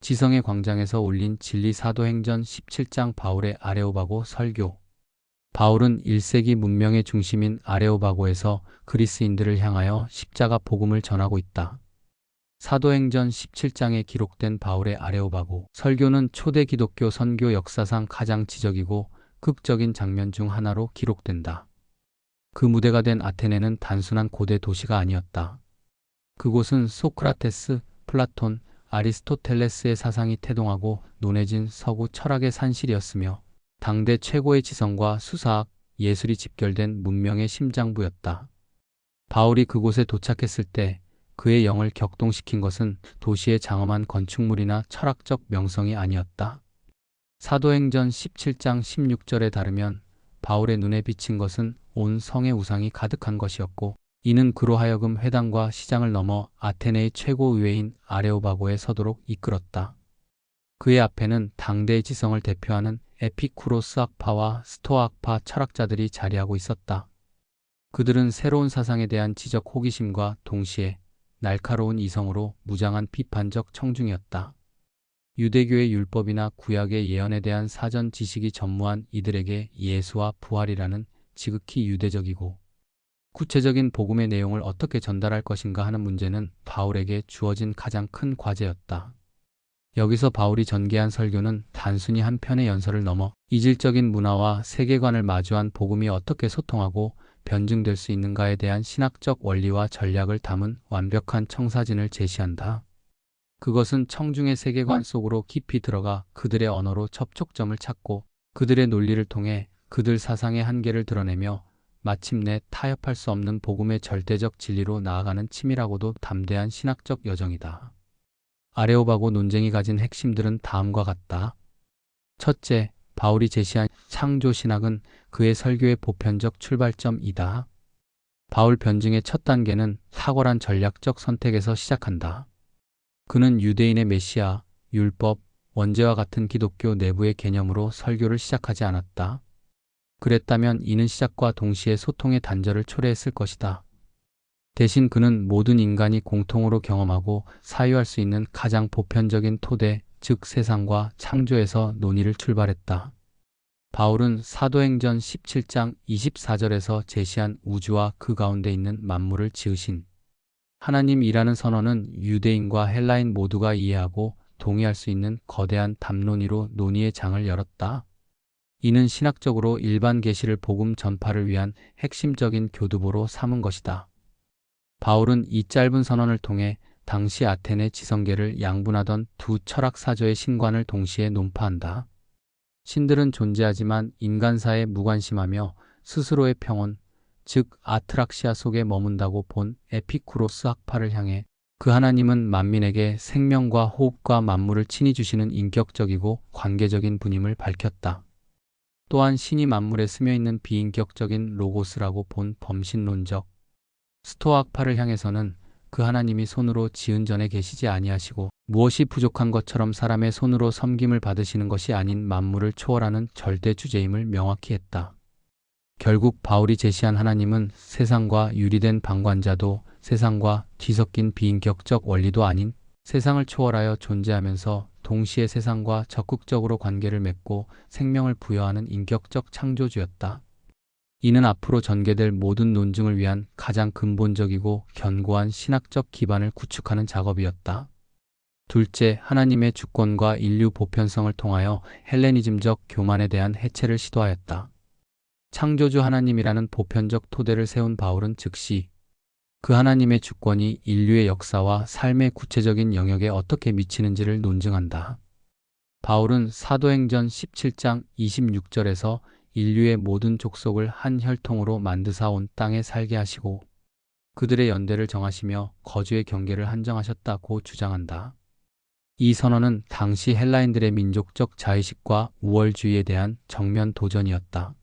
지성의 광장에서 올린 진리 사도행전 17장 바울의 아레오바고 설교. 바울은 1세기 문명의 중심인 아레오바고에서 그리스인들을 향하여 십자가 복음을 전하고 있다. 사도행전 17장에 기록된 바울의 아레오바고 설교는 초대 기독교 선교 역사상 가장 지적이고 극적인 장면 중 하나로 기록된다. 그 무대가 된 아테네는 단순한 고대 도시가 아니었다. 그곳은 소크라테스, 플라톤, 아리스토텔레스의 사상이 태동하고 논해진 서구 철학의 산실이었으며 당대 최고의 지성과 수사학, 예술이 집결된 문명의 심장부였다. 바울이 그곳에 도착했을 때 그의 영을 격동시킨 것은 도시의 장엄한 건축물이나 철학적 명성이 아니었다. 사도행전 17장 16절에 따르면 바울의 눈에 비친 것은 온 성의 우상이 가득한 것이었고 이는 그로 하여금 회당과 시장을 넘어 아테네의 최고의회인 아레오바고에 서도록 이끌었다. 그의 앞에는 당대의 지성을 대표하는 에피쿠로스 학파와 스토아 학파 철학자들이 자리하고 있었다. 그들은 새로운 사상에 대한 지적 호기심과 동시에 날카로운 이성으로 무장한 비판적 청중이었다. 유대교의 율법이나 구약의 예언에 대한 사전 지식이 전무한 이들에게 예수와 부활이라는 지극히 유대적이고 구체적인 복음의 내용을 어떻게 전달할 것인가 하는 문제는 바울에게 주어진 가장 큰 과제였다. 여기서 바울이 전개한 설교는 단순히 한 편의 연설을 넘어 이질적인 문화와 세계관을 마주한 복음이 어떻게 소통하고 변증될 수 있는가에 대한 신학적 원리와 전략을 담은 완벽한 청사진을 제시한다. 그것은 청중의 세계관 속으로 깊이 들어가 그들의 언어로 접촉점을 찾고 그들의 논리를 통해 그들 사상의 한계를 드러내며 마침내 타협할 수 없는 복음의 절대적 진리로 나아가는 치밀하고도 담대한 신학적 여정이다. 아레오바고 논쟁이 가진 핵심들은 다음과 같다. 첫째, 바울이 제시한 창조 신학은 그의 설교의 보편적 출발점이다. 바울 변증의 첫 단계는 탁월한 전략적 선택에서 시작한다. 그는 유대인의 메시아, 율법, 원죄와 같은 기독교 내부의 개념으로 설교를 시작하지 않았다. 그랬다면 이는 시작과 동시에 소통의 단절을 초래했을 것이다. 대신 그는 모든 인간이 공통으로 경험하고 사유할 수 있는 가장 보편적인 토대, 즉 세상과 창조에서 논의를 출발했다. 바울은 사도행전 17장 24절에서 제시한 우주와 그 가운데 있는 만물을 지으신 하나님이라는 선언은 유대인과 헬라인 모두가 이해하고 동의할 수 있는 거대한 담론이로 논의의 장을 열었다. 이는 신학적으로 일반 계시를 복음 전파를 위한 핵심적인 교두보로 삼은 것이다. 바울은 이 짧은 선언을 통해 당시 아테네 지성계를 양분하던 두 철학 사조의 신관을 동시에 논파한다. 신들은 존재하지만 인간사에 무관심하며 스스로의 평온, 즉 아트락시아 속에 머문다고 본 에피쿠로스 학파를 향해 그 하나님은 만민에게 생명과 호흡과 만물을 친히 주시는 인격적이고 관계적인 분임을 밝혔다. 또한 신이 만물에 스며있는 비인격적인 로고스라고 본 범신론적 스토아 학파를 향해서는 그 하나님이 손으로 지은 전에 계시지 아니하시고 무엇이 부족한 것처럼 사람의 손으로 섬김을 받으시는 것이 아닌 만물을 초월하는 절대 주제임을 명확히 했다. 결국 바울이 제시한 하나님은 세상과 유리된 방관자도 세상과 뒤섞인 비인격적 원리도 아닌 세상을 초월하여 존재하면서 동시에 세상과 적극적으로 관계를 맺고 생명을 부여하는 인격적 창조주였다. 이는 앞으로 전개될 모든 논증을 위한 가장 근본적이고 견고한 신학적 기반을 구축하는 작업이었다. 둘째, 하나님의 주권과 인류 보편성을 통하여 헬레니즘적 교만에 대한 해체를 시도하였다. 창조주 하나님이라는 보편적 토대를 세운 바울은 즉시 그 하나님의 주권이 인류의 역사와 삶의 구체적인 영역에 어떻게 미치는지를 논증한다. 바울은 사도행전 17장 26절에서 인류의 모든 족속을 한 혈통으로 만드사 온 땅에 살게 하시고 그들의 연대를 정하시며 거주의 경계를 한정하셨다고 주장한다. 이 선언은 당시 헬라인들의 민족적 자의식과 우월주의에 대한 정면 도전이었다.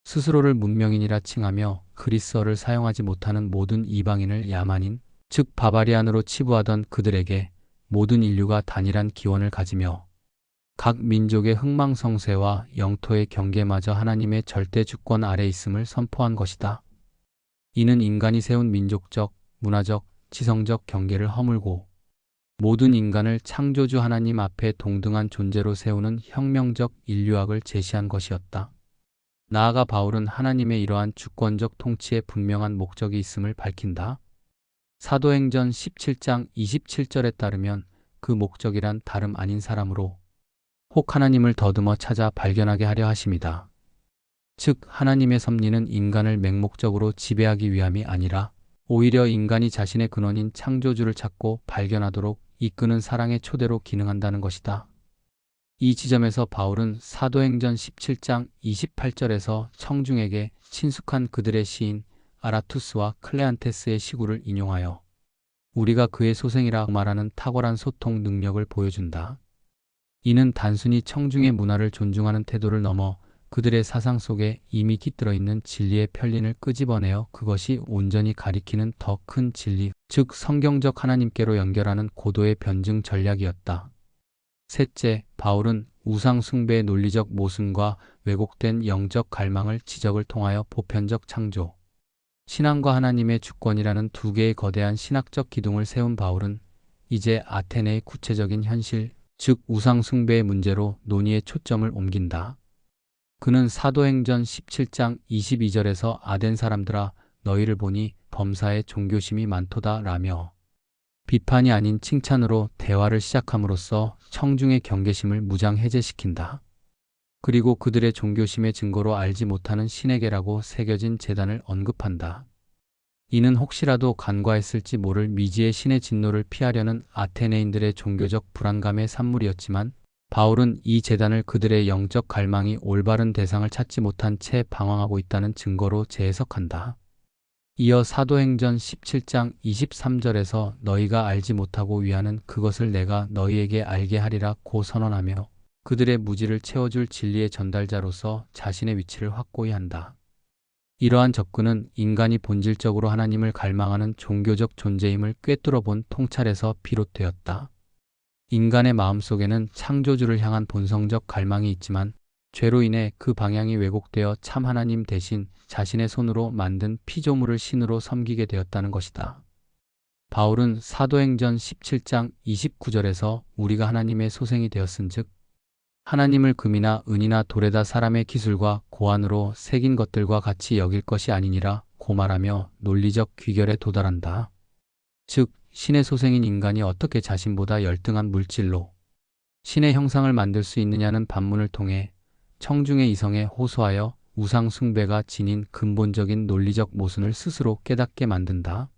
스스로를 문명인이라 칭하며 그리스어를 사용하지 못하는 모든 이방인을 야만인, 즉 바바리안으로 치부하던 그들에게 모든 인류가 단일한 기원을 가지며 각 민족의 흥망성쇠와 영토의 경계마저 하나님의 절대 주권 아래 있음을 선포한 것이다. 이는 인간이 세운 민족적, 문화적, 지성적 경계를 허물고 모든 인간을 창조주 하나님 앞에 동등한 존재로 세우는 혁명적 인류학을 제시한 것이었다. 나아가 바울은 하나님의 이러한 주권적 통치에 분명한 목적이 있음을 밝힌다. 사도행전 17장 27절에 따르면 그 목적이란 다름 아닌 사람으로 혹 하나님을 더듬어 찾아 발견하게 하려 하심이다. 즉 하나님의 섭리는 인간을 맹목적으로 지배하기 위함이 아니라 오히려 인간이 자신의 근원인 창조주를 찾고 발견하도록 이끄는 사랑의 초대로 기능한다는 것이다. 이 지점에서 바울은 사도행전 17장 28절에서 청중에게 친숙한 그들의 시인 아라투스와 클레안테스의 시구를 인용하여 우리가 그의 소생이라 말하는 탁월한 소통 능력을 보여준다. 이는 단순히 청중의 문화를 존중하는 태도를 넘어 그들의 사상 속에 이미 깃들어 있는 진리의 편린을 끄집어내어 그것이 온전히 가리키는 더 큰 진리, 즉 성경적 하나님께로 연결하는 고도의 변증 전략이었다. 셋째, 바울은 우상 숭배의 논리적 모순과 왜곡된 영적 갈망을 지적을 통하여 보편적 창조, 신앙과 하나님의 주권이라는 두 개의 거대한 신학적 기둥을 세운 바울은 이제 아테네의 구체적인 현실, 즉 우상 숭배의 문제로 논의의 초점을 옮긴다. 그는 사도행전 17장 22절에서 아덴 사람들아 너희를 보니 범사에 종교심이 많도다 라며 비판이 아닌 칭찬으로 대화를 시작함으로써 청중의 경계심을 무장 해제시킨다. 그리고 그들의 종교심의 증거로 알지 못하는 신에게라고 새겨진 제단을 언급한다. 이는 혹시라도 간과했을지 모를 미지의 신의 진노를 피하려는 아테네인들의 종교적 불안감의 산물이었지만 바울은 이 제단을 그들의 영적 갈망이 올바른 대상을 찾지 못한 채 방황하고 있다는 증거로 재해석한다. 이어 사도행전 17장 23절에서 너희가 알지 못하고 위하는 그것을 내가 너희에게 알게 하리라 고 선언하며 그들의 무지를 채워줄 진리의 전달자로서 자신의 위치를 확고히 한다. 이러한 접근은 인간이 본질적으로 하나님을 갈망하는 종교적 존재임을 꿰뚫어 본 통찰에서 비롯되었다. 인간의 마음속에는 창조주를 향한 본성적 갈망이 있지만 죄로 인해 그 방향이 왜곡되어 참 하나님 대신 자신의 손으로 만든 피조물을 신으로 섬기게 되었다는 것이다. 바울은 사도행전 17장 29절에서 우리가 하나님의 소생이 되었은즉 하나님을 금이나 은이나 돌에다 사람의 기술과 고안으로 새긴 것들과 같이 여길 것이 아니니라 고 말하며 논리적 귀결에 도달한다. 즉 신의 소생인 인간이 어떻게 자신보다 열등한 물질로 신의 형상을 만들 수 있느냐는 반문을 통해 청중의 이성에 호소하여 우상 숭배가 지닌 근본적인 논리적 모순을 스스로 깨닫게 만든다.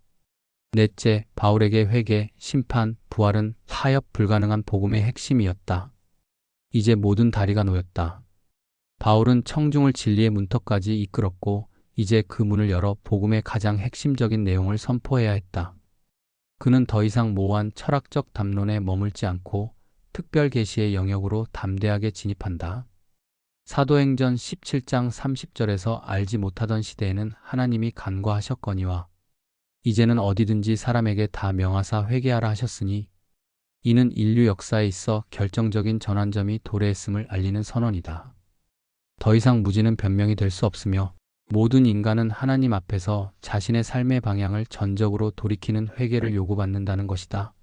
넷째, 바울에게 회개, 심판, 부활은 타협 불가능한 복음의 핵심이었다. 이제 모든 다리가 놓였다. 바울은 청중을 진리의 문턱까지 이끌었고 이제 그 문을 열어 복음의 가장 핵심적인 내용을 선포해야 했다. 그는 더 이상 모호한 철학적 담론에 머물지 않고 특별 계시의 영역으로 담대하게 진입한다. 사도행전 17장 30절에서 알지 못하던 시대에는 하나님이 간과하셨거니와 이제는 어디든지 사람에게 다 명하사 회개하라 하셨으니 이는 인류 역사에 있어 결정적인 전환점이 도래했음을 알리는 선언이다. 더 이상 무지는 변명이 될 수 없으며 모든 인간은 하나님 앞에서 자신의 삶의 방향을 전적으로 돌이키는 회개를 요구받는다는 것이다.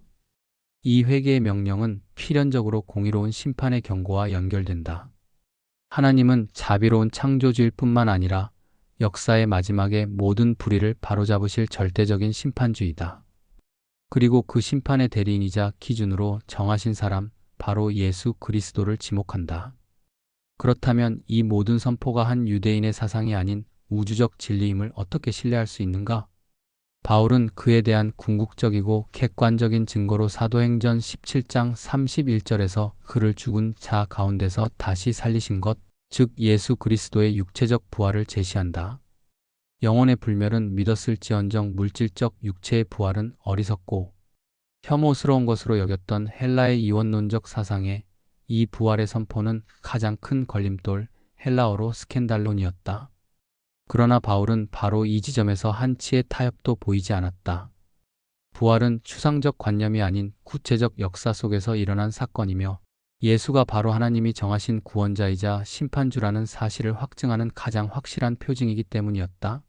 이 회개의 명령은 필연적으로 공의로운 심판의 경고와 연결된다. 하나님은 자비로운 창조주일 뿐만 아니라 역사의 마지막에 모든 불의를 바로잡으실 절대적인 심판주이다. 그리고 그 심판의 대리인이자 기준으로 정하신 사람, 바로 예수 그리스도를 지목한다. 그렇다면 이 모든 선포가 한 유대인의 사상이 아닌 우주적 진리임을 어떻게 신뢰할 수 있는가? 바울은 그에 대한 궁극적이고 객관적인 증거로 사도행전 17장 31절에서 그를 죽은 자 가운데서 다시 살리신 것, 즉 예수 그리스도의 육체적 부활을 제시한다. 영혼의 불멸은 믿었을지언정 물질적 육체의 부활은 어리석고 혐오스러운 것으로 여겼던 헬라의 이원론적 사상에 이 부활의 선포는 가장 큰 걸림돌, 헬라어로 스캔달론이었다. 그러나 바울은 바로 이 지점에서 한치의 타협도 보이지 않았다. 부활은 추상적 관념이 아닌 구체적 역사 속에서 일어난 사건이며 예수가 바로 하나님이 정하신 구원자이자 심판주라는 사실을 확증하는 가장 확실한 표징이기 때문이었다.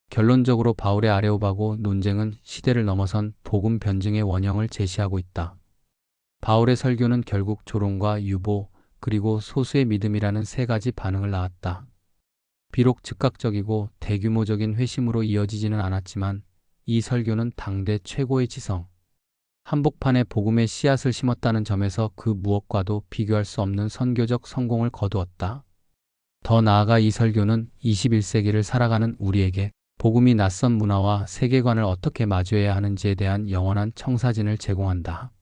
결론적으로 바울의 아레오바고 논쟁은 시대를 넘어선 복음 변증의 원형을 제시하고 있다. 바울의 설교는 결국 조롱과 유보, 그리고 소수의 믿음이라는 세 가지 반응을 낳았다. 비록 즉각적이고 대규모적인 회심으로 이어지지는 않았지만 이 설교는 당대 최고의 지성, 한복판에 복음의 씨앗을 심었다는 점에서 그 무엇과도 비교할 수 없는 선교적 성공을 거두었다. 더 나아가 이 설교는 21세기를 살아가는 우리에게 복음이 낯선 문화와 세계관을 어떻게 마주해야 하는지에 대한 영원한 청사진을 제공한다.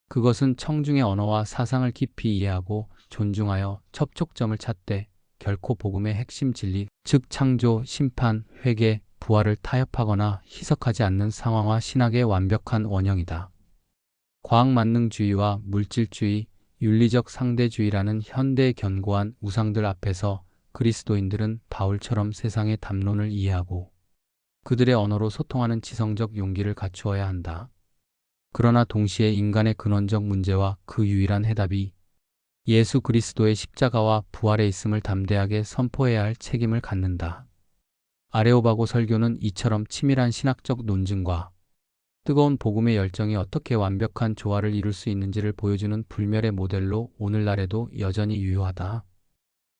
그것은 청중의 언어와 사상을 깊이 이해하고 존중하여 접촉점을 찾되 결코 복음의 핵심 진리, 즉 창조, 심판, 회개, 부활을 타협하거나 희석하지 않는 상황화 신학의 완벽한 원형이다. 과학만능주의와 물질주의, 윤리적 상대주의라는 현대의 견고한 우상들 앞에서 그리스도인들은 바울처럼 세상의 담론을 이해하고 그들의 언어로 소통하는 지성적 용기를 갖추어야 한다. 그러나 동시에 인간의 근원적 문제와 그 유일한 해답이 예수 그리스도의 십자가와 부활에 있음을 담대하게 선포해야 할 책임을 갖는다. 아레오바고 설교는 이처럼 치밀한 신학적 논증과 뜨거운 복음의 열정이 어떻게 완벽한 조화를 이룰 수 있는지를 보여주는 불멸의 모델로 오늘날에도 여전히 유효하다.